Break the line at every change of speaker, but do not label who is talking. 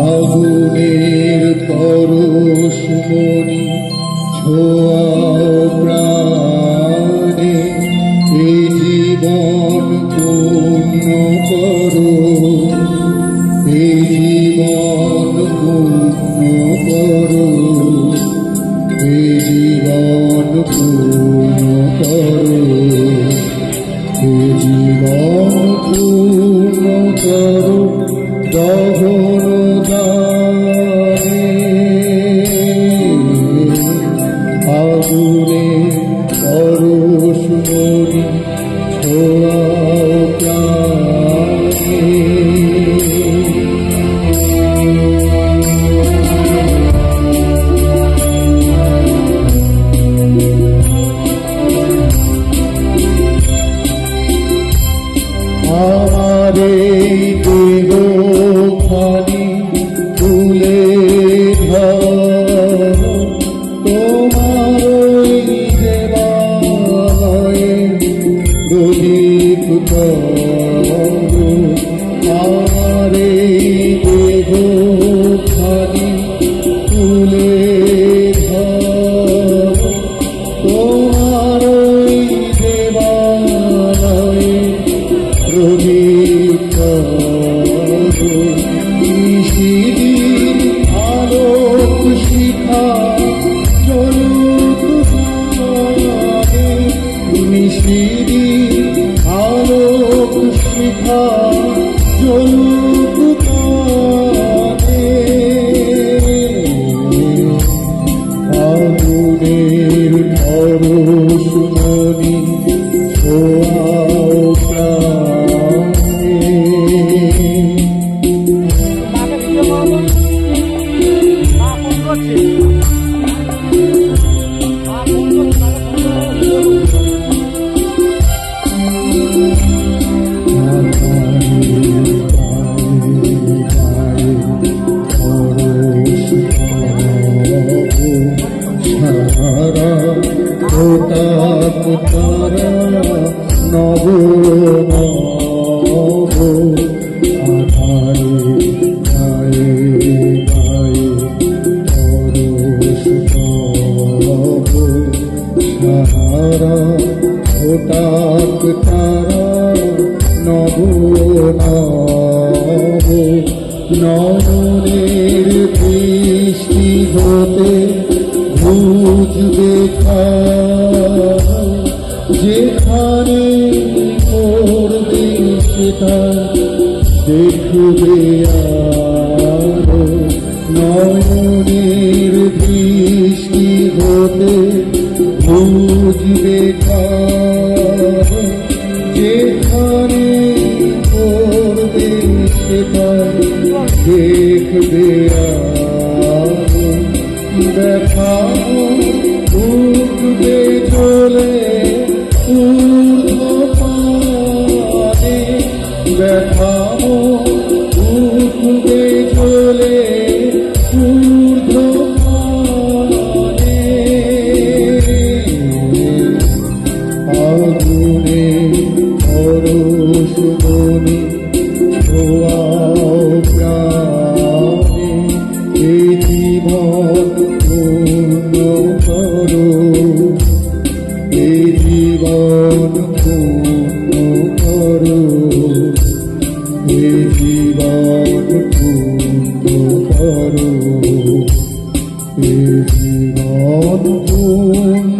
আগুনের পরশমণি ছোঁয়াও প্রাণে, এই জীবন পূর্ণ করো, এই জীবন পূর্ণ করো, এই জীবন পূর্ণ করো, এই জীবন পূর্ণ করো দহন দানে। আগুনে পরশমণি ছোঁয়াও প্রাণে। আমার এই দেহ খানি তুলে ধর, তোমার ওই দেবালয়ে প্রদীপ করো। আমার এই দেহ খানি তুলে ধর, তোমার ওই দেবালয়ে প্রদীপ করো। নিশিদিন আলোক শিখা জ্বলুক প্রাণে, নিশিদিন আলোক শিখা জ্বলুক প্রাণে। আগুনের পরশমণি ছোঁয়াও প্রাণে। সারা প্রতাপ তারা নব নব, আধারে গায়ে গায়ে পরশ তব। সারা প্রতাপ তারা নব নব, নয়নের দৃষ্টি হতে বুঝবে যেখানে পড়বে সেটা দেখবে আরো। নয়নের দৃষ্টি হতে বুঝবে যেখানে পড়বে সেটা দেখবে আরো। দেখাবো উঠবে চলে ঊর্ধ্বপানে, দেখাবো উঠবে চলে ঊর্ধ্বপানে। আগুনে পরশমণি ছোঁয়াও প্রাণে, এই জীবন পূর্ণ করো, এই জীবন পূর্ণ করো, এই জীবন পূর্ণ করো, এই জীবন পূর্ণ